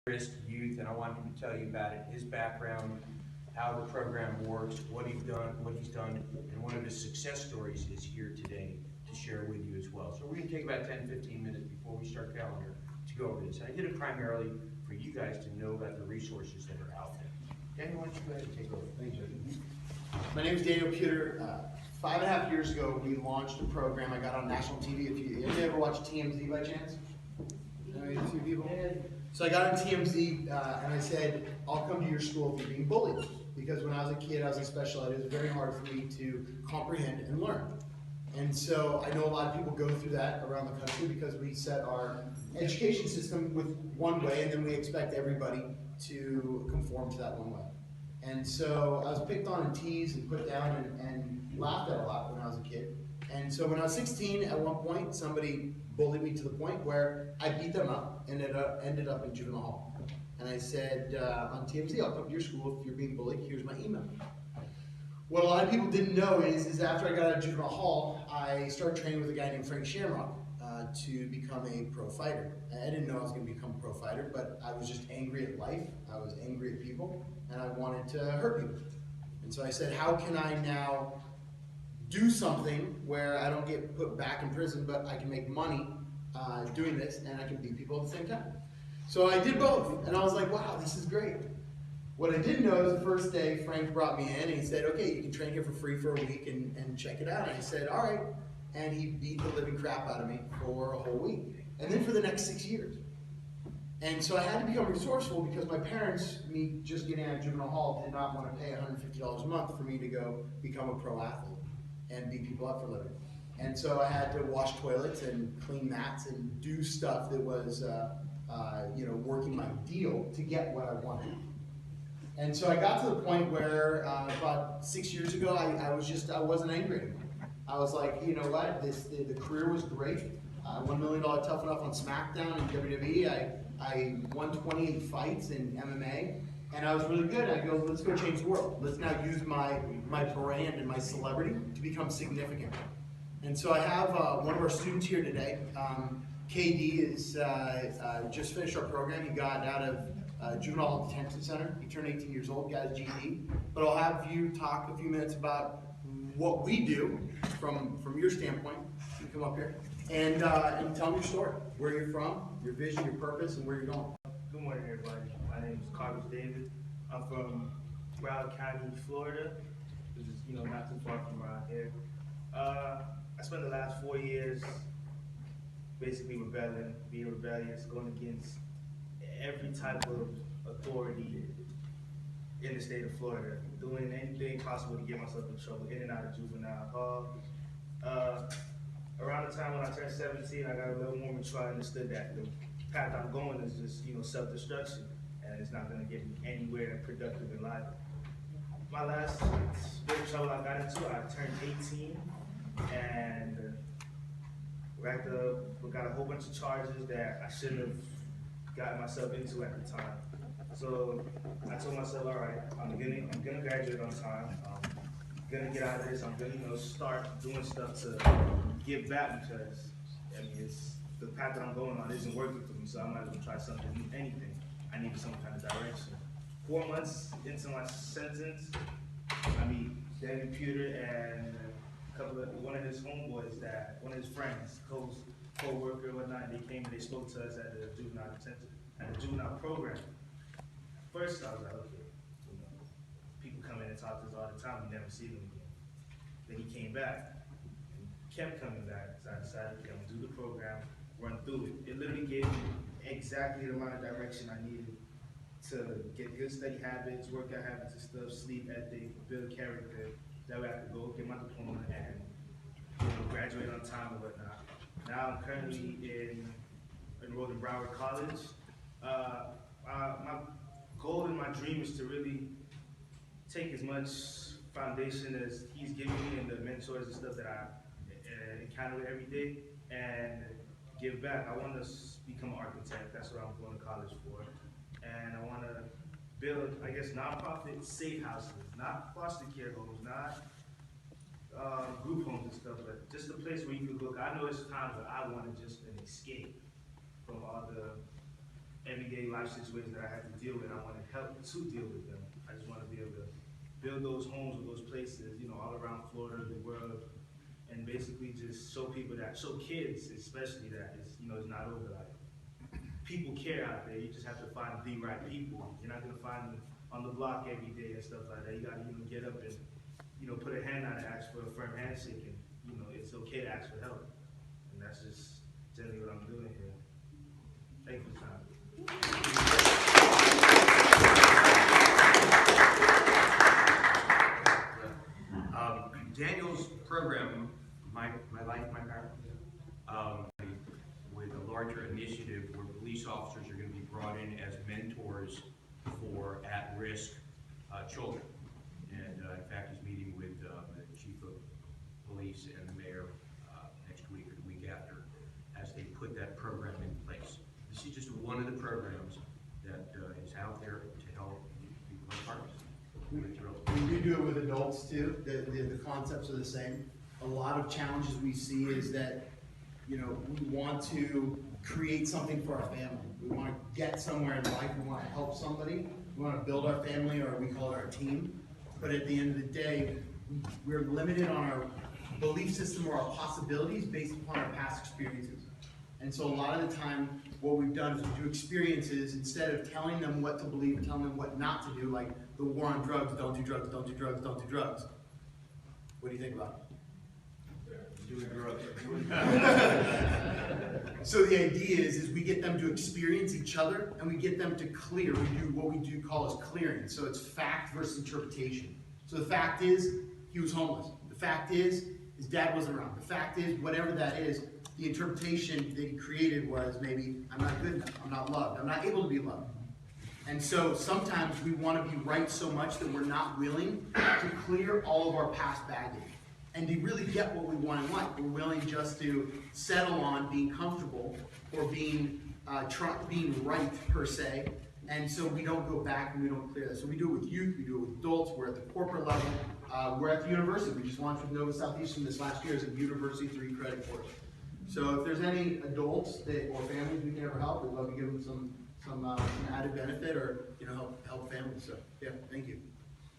risk youth, and I want him to tell you about it, his background, how the program works, what he's done, and one of his success stories is here today to share with you as well. So we're going to take about 10-15 minutes before we start calendar to go over this. And I did it primarily for you guys to know about the resources that are out there. Daniel, why don't you go ahead and take over? Thanks, Judge. My name is Daniel Puder. 5.5 years ago, we launched a program. I got on national TV. If you ever watch TMZ by chance? You two people? So I got on TMZ and I said, I'll come to your school if you're being bullied. Because when I was a kid, I was in special ed. It was very hard for me to comprehend and learn. And so I know a lot of people go through that around the country because we set our education system with one way and then we expect everybody to conform to that one way. And so I was picked on and teased and put down and laughed at a lot when I was a kid. And so when I was 16, at one point, somebody bullied me to the point where I beat them up and it ended up in juvenile hall. And I said on TMZ, I'll come to your school if you're being bullied, here's my email. What a lot of people didn't know is after I got out of juvenile hall, I started training with a guy named Frank Shamrock to become a pro fighter. I didn't know I was going to become a pro fighter, but I was just angry at life, I was angry at people, and I wanted to hurt people. And so I said, how can I now do something where I don't get put back in prison, but I can make money doing this, and I can beat people at the same time. So I did both, and I was like, wow, this is great. What I didn't know is the first day Frank brought me in and he said, okay, you can train here for free for a week and check it out. And I said, all right. And he beat the living crap out of me for a whole week. And then for the next 6 years. And so I had to become resourceful because my parents, me just getting out of juvenile hall, did not want to pay $150 a month for me to go become a pro athlete and beat people up for a living. And so I had to wash toilets and clean mats and do stuff that was working my deal to get what I wanted. And so I got to the point where about 6 years ago, I wasn't angry anymore. I was like, you know what, the career was great. $1 million Tough Enough on SmackDown in WWE. I won 28 fights in MMA, and I was really good. I go, let's go change the world. Let's now use my brand and my celebrity to become significant. And so I have one of our students here today. KD is just finished our program. He got out of Juvenile Detention Center. He turned 18 years old, got his GED. But I'll have you talk a few minutes about what we do from your standpoint. You come up here and tell me your story, where you're from, your vision, your purpose, and where you're going. Good morning, everybody. My name is Karvis David. I'm from Broward County, Florida, which is not too far from around here. I spent the last 4 years basically rebelling, being rebellious, going against every type of authority in the state of Florida, doing anything possible to get myself in trouble, in and out of juvenile hall. Around the time when I turned 17, I got a little more mature. I understood that the path I'm going is just self-destruction, and it's not going to get me anywhere productive in life. My last bit of trouble I got into, I turned 18, and got a whole bunch of charges that I shouldn't have gotten myself into at the time. So I told myself, all right, I'm gonna graduate on time. I'm gonna get out of this. I'm gonna start doing stuff to give back because it's the path that I'm going on isn't working for me. So I might as well try something new, anything. I needed some kind of direction. 4 months into my sentence, I meet Danny Puder and one of his homeboys, one of his friends, co-worker, whatnot. They came and they spoke to us at the juvenile detention, at the juvenile program. First, I was like, okay, people come in and talk to us all the time. We never see them again. Then he came back and kept coming back. So I decided, okay, I'm gonna do the program, run through it. It literally gave me exactly the amount of direction I needed to get good study habits, workout habits and stuff, sleep ethic, build character. That way I could go get my diploma and graduate on time and whatnot. Now I'm currently enrolled in Broward College. My goal and my dream is to really take as much foundation as he's giving me and the mentors and stuff that I encounter every day and give back. I want to become an architect. That's what I'm going to college for. And I want to build, nonprofit safe houses, not foster care homes, not group homes and stuff, but just a place where you can look. I know it's times where I want to just an escape from all the everyday life situations that I had to deal with. I want to help to deal with them. I just want to be able to build those homes or those places, you know, all around Florida, the world, and basically just show people that, show kids especially that it's, you know, it's not over. Like, people care out there. You just have to find the right people. You're not gonna find them on the block every day and stuff like that. You gotta, you know, get up and, you know, put a hand out and ask for a firm handshake, and, you know, it's okay to ask for help. And that's just generally what I'm doing here. Thank you, Tom. Daniel's program, my life, my power, with a larger initiative where police officers are going to be brought in as mentors for at-risk children. And in fact, he's meeting with the chief of police and the mayor next week or the week after as they put that program in place. This is just one of the programs that is out there to help people like Karvis. We do it with adults too. The concepts are the same. A lot of challenges we see is that, you know, we want to create something for our family. We want to get somewhere in life. We want to help somebody. We want to build our family, or we call it our team. But at the end of the day, we're limited on our belief system or our possibilities based upon our past experiences. And so a lot of the time, what we've done is we do experiences instead of telling them what to believe and telling them what not to do, like the war on drugs, don't do drugs, don't do drugs, don't do drugs. What do you think about it? Doing drugs. So the idea is we get them to experience each other, and we get them to clear. We do what we do call as clearing. So it's fact versus interpretation. So the fact is, he was homeless. The fact is, his dad wasn't around. The fact is, whatever that is, the interpretation that he created was maybe, I'm not good enough, I'm not loved, I'm not able to be loved. And so sometimes we want to be right so much that we're not willing to clear all of our past baggage and to really get what we want in life. We're willing just to settle on being comfortable or being right per se. And so we don't go back and we don't clear that. So we do it with youth, we do it with adults, we're at the corporate level, we're at the university. We just launched with Nova Southeastern this last year as a university 3-credit course. So if there's any adults or families we can ever help, we'd love to give them some added benefit, or, you know, help families. So yeah, thank you.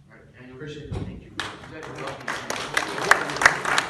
All right, Daniel, Appreciate it. Thank you.